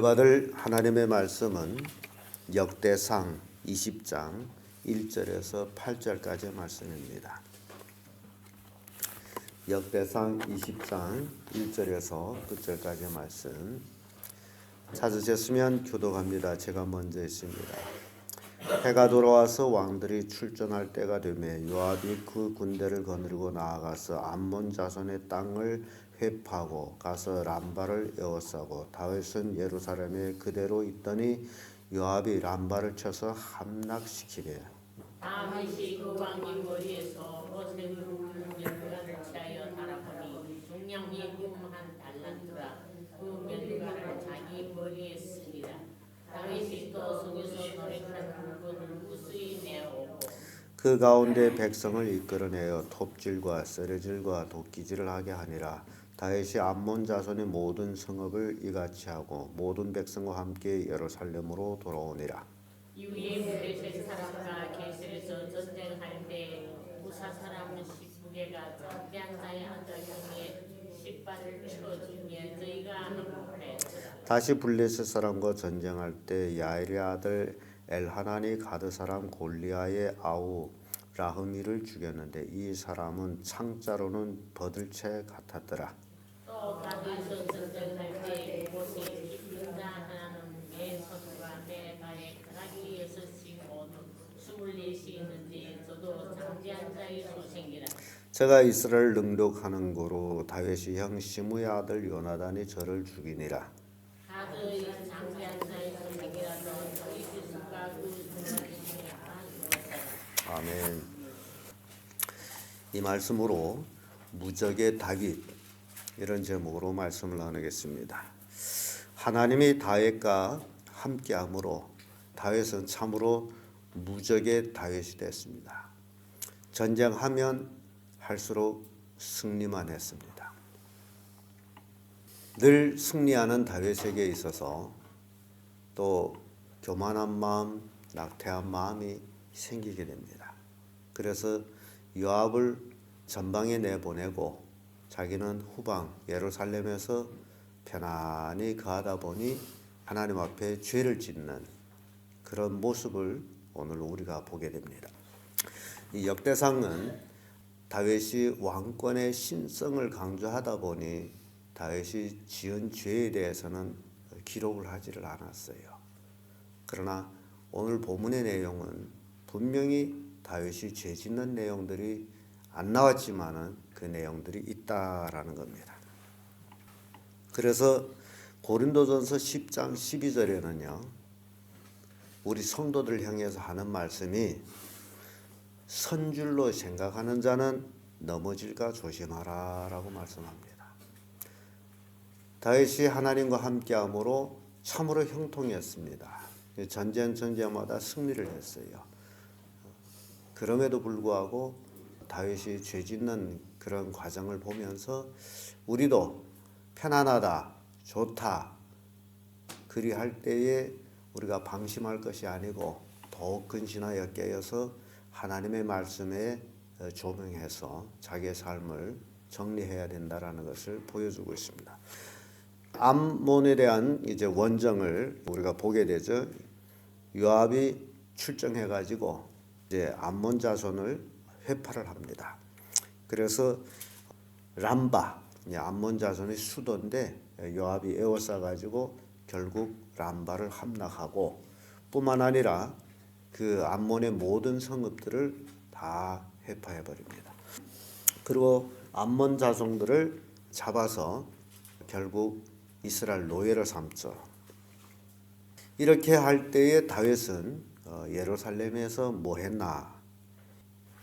받을 하나님의 말씀은 역대상 20장 1절에서 8절까지의 말씀입니다. 역대상 20장 1절에서 9절까지의 말씀 찾으셨으면 교독합니다. 제가 먼저 있습니다. 해가 돌아와서 왕들이 출전할 때가 되매 요압이 그 군대를 거느리고 나아가서 암몬 자손의 땅을 회파하고 가서 람바를 에워싸고 다윗은 예루살렘에 그대로 있더니 요압이 람바를 쳐서 함락시키되 다윗이 그 왕의 머리에서 옷의 면류관을 취하여 달아보니 중량이 한 달란트라. 그 면류관을 자기 머리에 쓰니라. 다윗이 또 성에서 노력한 물건을 무수히 내어오고 그 가운데 백성을 이끌어내어 톱질과 쇠레질과 도끼질을 하게 하니라. 다윗이 암몬 자손의 모든 성읍을 이같이 하고 모든 백성과 함께 예루살렘으로 돌아오니라. 이후에 블레셋 사람과 게셀에서 전쟁할 때 무사 사람 19개가 전대한 자의 아들 형의 십발을 쳐주며 저희가 항복하였더라. 다시 블레셋 사람과 전쟁할 때 야엘의 아들 엘하나니 가드 사람 골리아의 아우 라흐미를 죽였는데 이 사람은 창자로는 버들채 같았더라. 또 가드에서 전쟁할 때 그곳에 깊은 자 하나는 내 손과 내 발에 가락이 6씩 모두 24이 있는지 저도 장대한 자의 소생이라. 제가 이스라엘 능력하는 고로 다윗의 형 시므의 아들 요나단이 저를 죽이니라. 가드의 장대한 자의 소생이라도 저희 지수가 그 중간에 다 아멘. 이 말씀으로 무적의 다윗 이런 제목으로 말씀을 나누겠습니다. 하나님이 다윗과 함께함으로 다윗은 참으로 무적의 다윗이 됐습니다. 전쟁하면 할수록 승리만 했습니다. 늘 승리하는 다윗에게 있어서 또 교만한 마음, 낙태한 마음이 생기게 됩니다. 그래서 요압을 전방에 내보내고 자기는 후방 예루살렘에서 편안히 거하다 보니 하나님 앞에 죄를 짓는 그런 모습을 오늘 우리가 보게 됩니다. 이 역대상은 다윗이 왕권의 신성을 강조하다 보니 다윗이 지은 죄에 대해서는 기록을 하지를 않았어요. 그러나 오늘 본문의 내용은 분명히 다윗이 죄 짓는 내용들이 안 나왔지만은 그 내용들이 있다라는 겁니다. 그래서 고린도전서 10장 12절에는요. 우리 성도들 향해서 하는 말씀이 선줄로 생각하는 자는 넘어질까 조심하라 라고 말씀합니다. 다윗이 하나님과 함께함으로 참으로 형통했습니다. 전쟁마다 승리를 했어요. 그럼에도 불구하고 다윗이 죄 짓는 그런 과정을 보면서 우리도 편안하다, 좋다 그리할 때에 우리가 방심할 것이 아니고 더욱 근신하여 깨어서 하나님의 말씀에 조명해서 자기의 삶을 정리해야 된다라는 것을 보여주고 있습니다. 암몬에 대한 이제 원정을 우리가 보게 되죠. 요압이 출정해가지고 이제 암몬 자손을 회파를 합니다. 그래서 람바, 암몬 자손의 수도인데 요압이 에워싸가지고 결국 람바를 함락하고 뿐만 아니라 그 암몬의 모든 성읍들을 다 회파해버립니다. 그리고 암몬 자손들을 잡아서 결국 이스라엘 노예를 삼죠. 이렇게 할 때에 다윗은 예루살렘에서 뭐 했나?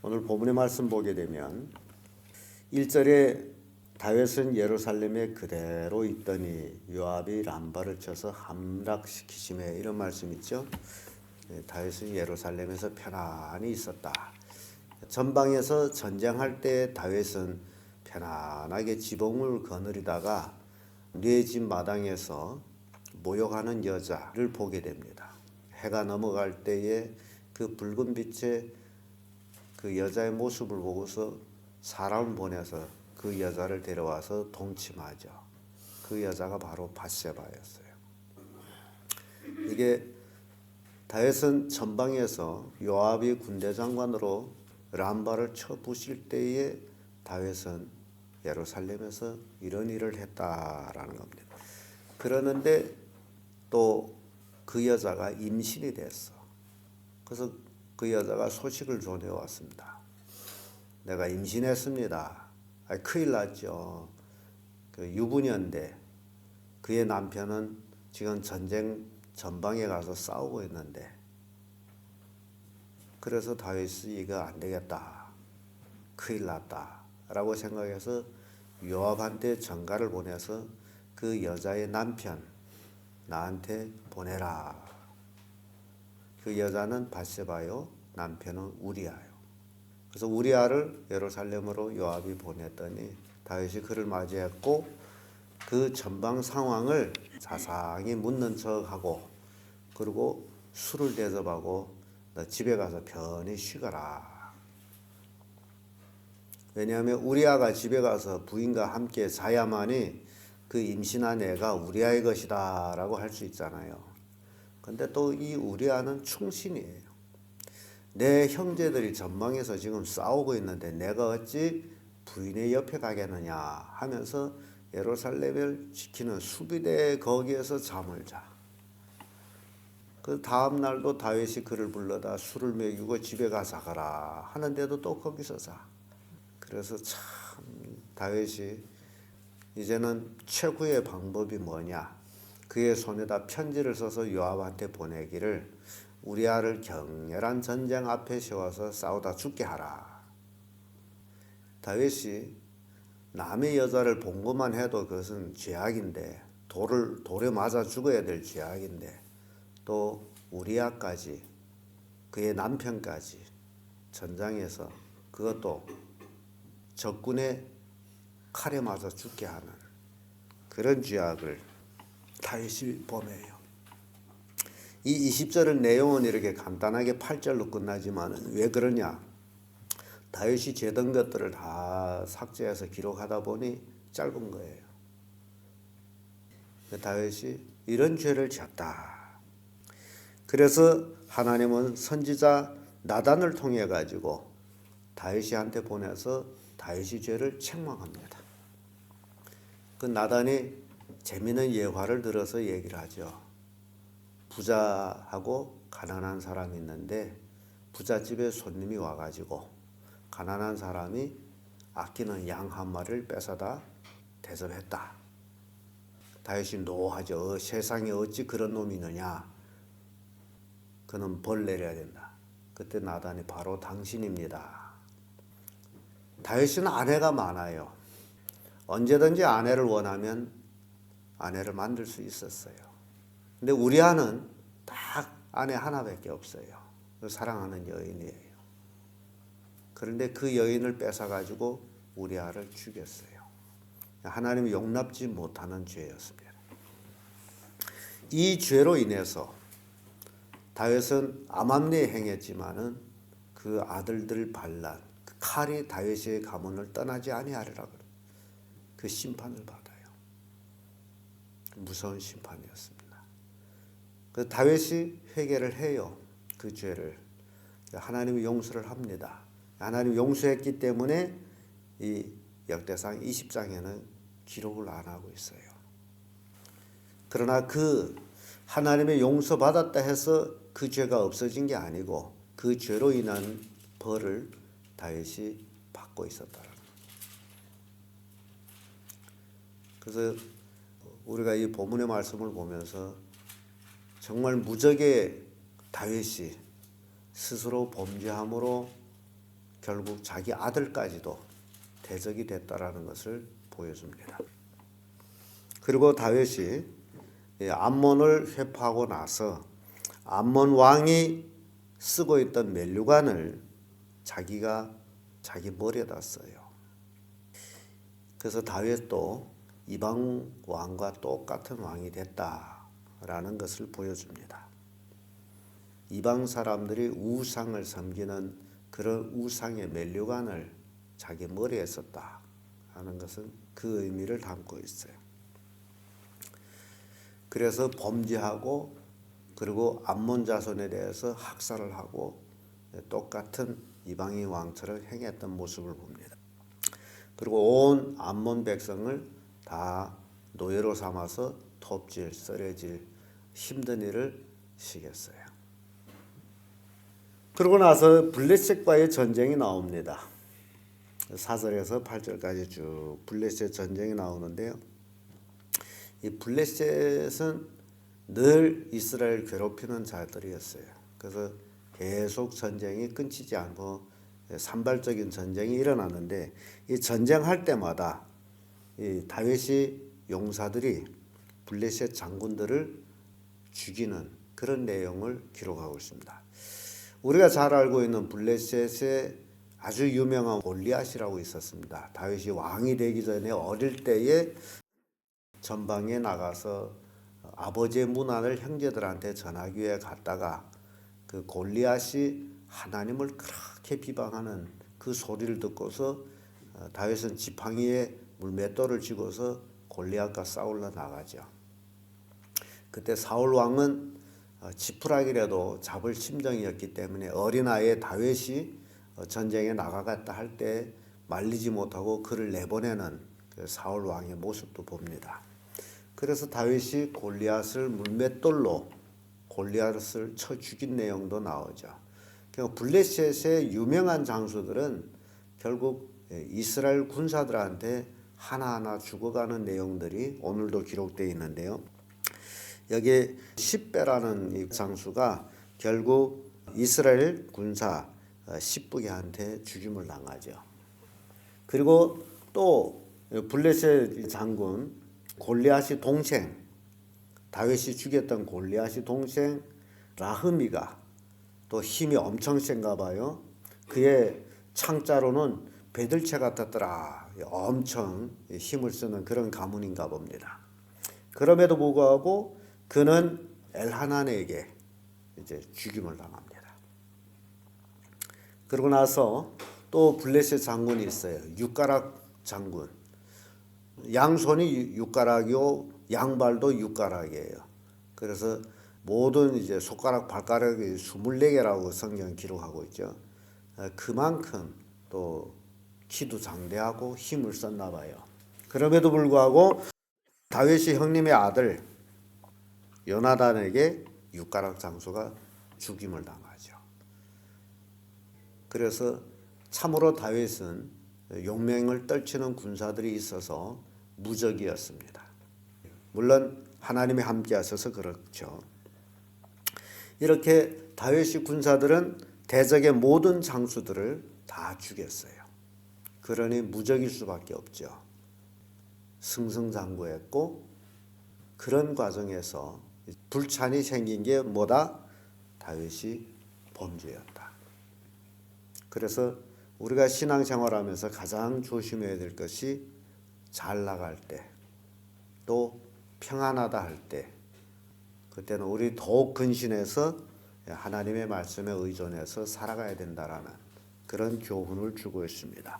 오늘 본문의 말씀 보게 되면 1절에 다윗은 예루살렘에 그대로 있더니 요압이 람바를 쳐서 함락시키시매 이런 말씀 있죠. 다윗은 예루살렘에서 편안히 있었다. 전방에서 전쟁할 때 다윗은 편안하게 지붕을 거느리다가 네 집 마당에서 모욕하는 여자를 보게 됩니다. 해가 넘어갈 때에 그 붉은 빛에 그 여자의 모습을 보고서 사람을 보내서 그 여자를 데려와서 동침하죠. 그 여자가 바로 밧세바였어요. 이게 다윗은 전방에서 요압이 군대 장관으로 람바를 쳐 부실 때에 다윗은 예루살렘에서 이런 일을 했다라는 겁니다. 그러는데 또 그 여자가 임신이 됐어. 그래서 그 여자가 소식을 전해왔습니다. 내가 임신했습니다. 큰일 났죠. 그 유부녀인데 그의 남편은 지금 전쟁 전방에 가서 싸우고 있는데, 그래서 다윗이 이거 안 되겠다, 큰일 났다라고 생각해서 요압한테 전가를 보내서 그 여자의 남편 나한테 보내라. 그 여자는 밧세바요, 남편은 우리아요. 그래서 우리아를 예루살렘으로 요압이 보냈더니 다윗이 그를 맞이했고 그 전방 상황을 자상히 묻는 척하고, 그리고 술을 대접하고 너 집에 가서 편히 쉬거라. 왜냐하면 우리아가 집에 가서 부인과 함께 자야만이 그 임신한 애가 우리아의 것이다 라고 할 수 있잖아요. 근데 또 이 우리아는 충신이에요. 내 형제들이 전방에서 지금 싸우고 있는데 내가 어찌 부인의 옆에 가겠느냐 하면서 예루살렘을 지키는 수비대 거기에서 잠을 자. 그 다음 날도 다윗이 그를 불러다 술을 먹이고 집에 가서 가라 하는데도 또 거기서 자. 그래서 참 다윗이 이제는 최후의 방법이 뭐냐, 그의 손에다 편지를 써서 요압한테 보내기를 우리아를 격렬한 전쟁 앞에 세워서 싸우다 죽게 하라. 다윗이 남의 여자를 본 것만 해도 그것은 죄악인데, 돌에 맞아 죽어야 될 죄악인데, 또 우리아까지, 그의 남편까지 전장에서 그것도 적군의 칼에 맞아 죽게 하는 그런 죄악을 다윗이 범해요. 이 20절의 내용은 이렇게 간단하게 8절로 끝나지만 왜 그러냐, 다윗이 재던 것들을 다 삭제해서 기록하다 보니 짧은 거예요. 다윗이 이런 죄를 지었다. 그래서 하나님은 선지자 나단을 통해 가지고 다윗이한테 보내서 다윗이 죄를 책망합니다. 그 나단이 재미있는 예화를 들어서 얘기를 하죠. 부자하고 가난한 사람이 있는데 부잣집에 손님이 와가지고 가난한 사람이 아끼는 양 한 마리를 뺏어다 대접했다. 다윗이 노하죠. 세상에 어찌 그런 놈이 있느냐. 그는 벌 내려야 된다. 그때 나단이 바로 당신입니다. 다윗은 아내가 많아요. 언제든지 아내를 원하면 아내를 만들 수 있었어요. 근데 우리아는 딱 아내 하나밖에 없어요. 사랑하는 여인이에요. 그런데 그 여인을 뺏어가지고 우리아를 죽였어요. 하나님이 용납지 못하는 죄였습니다. 이 죄로 인해서 다윗은 암암리에 행했지만은 그 아들들 반란, 그 칼이 다윗의 가문을 떠나지 아니하리라. 그 심판을 받아요. 무서운 심판이었습니다. 그 다윗이 회개를 해요. 그 죄를. 하나님이 용서를 합니다. 하나님이 용서했기 때문에 이 역대상 20장에는 기록을 안 하고 있어요. 그러나 그 하나님의 용서받았다 해서 그 죄가 없어진 게 아니고 그 죄로 인한 벌을 다윗이 받고 있었다. 그래서 우리가 이 본문의 말씀을 보면서 정말 무적의 다윗이 스스로 범죄함으로 결국 자기 아들까지도 대적이 됐다라는 것을 보여줍니다. 그리고 다윗이 암몬을 회파하고 나서 암몬 왕이 쓰고 있던 면류관을 자기가 자기 머리에다 써요. 그래서 다윗도 이방 왕과 똑같은 왕이 됐다라는 것을 보여줍니다. 이방 사람들이 우상을 섬기는 그런 우상의 면류관을 자기 머리에 썼다 하는 것은 그 의미를 담고 있어요. 그래서 범죄하고 그리고 암몬 자손에 대해서 학살을 하고 똑같은 이방인 왕처럼 행했던 모습을 봅니다. 그리고 온 암몬 백성을 다 노예로 삼아서 톱질, 썰어질 힘든 일을 시켰어요. 그러고 나서 블레셋과의 전쟁이 나옵니다. 4절에서 8절까지 쭉 블레셋 전쟁이 나오는데요. 이 블레셋은 늘 이스라엘 괴롭히는 자들이었어요. 그래서 계속 전쟁이 끊기지 않고 산발적인 전쟁이 일어났는데 이 전쟁할 때마다 이 다윗이 용사들이 블레셋 장군들을 죽이는 그런 내용을 기록하고 있습니다. 우리가 잘 알고 있는 블레셋의 아주 유명한 골리앗이라고 있었습니다. 다윗이 왕이 되기 전에 어릴 때에 전방에 나가서 아버지의 문안을 형제들한테 전하기 위해 갔다가 그 골리앗이 하나님을 그렇게 비방하는 그 소리를 듣고서 다윗은 지팡이에 물맷돌을 쥐고서 골리앗과 싸우러 나가죠. 그때 사울 왕은 지푸라기라도 잡을 심정이었기 때문에 어린아이의 다윗이 전쟁에 나가겠다 할 때 말리지 못하고 그를 내보내는 그 사울 왕의 모습도 봅니다. 그래서 다윗이 골리앗을 물맷돌로 골리앗을 쳐 죽인 내용도 나오죠. 그러니까 블레셋의 유명한 장수들은 결국 이스라엘 군사들한테 하나하나 죽어가는 내용들이 오늘도 기록되어 있는데요. 여기 십배라는 이 장수가 결국 이스라엘 군사 10부개한테 죽임을 당하죠. 그리고 또 블레셋 장군 골리앗이 동생, 다윗이 죽였던 골리앗이 동생 라흐미가 또 힘이 엄청 센가 봐요. 그의 창자로는 배들채 같았더라. 엄청 힘을 쓰는 그런 가문인가 봅니다. 그럼에도 불구하고 그는 엘하난에게 이제 죽임을 당합니다. 그러고 나서 또 블레셋 장군이 있어요. 육가락 장군. 양손이 육가락이요, 양발도 육가락이에요. 그래서 모든 이제 손가락, 발가락이 24개라고 성경 기록하고 있죠. 그만큼 또 키도 장대하고 힘을 썼나 봐요. 그럼에도 불구하고 다윗이 형님의 아들 요나단에게 육가락 장수가 죽임을 당하죠. 그래서 참으로 다윗은 용맹을 떨치는 군사들이 있어서 무적이었습니다. 물론 하나님이 함께 하셔서 그렇죠. 이렇게 다윗의 군사들은 대적의 모든 장수들을 다 죽였어요. 그러니 무적일 수밖에 없죠. 승승장구했고 그런 과정에서 불찬이 생긴 게 뭐다? 다윗이 범죄였다. 그래서 우리가 신앙생활하면서 가장 조심해야 될 것이 잘 나갈 때, 또 평안하다 할 때, 그때는 우리 더욱 근신해서 하나님의 말씀에 의존해서 살아가야 된다라는 그런 교훈을 주고 있습니다.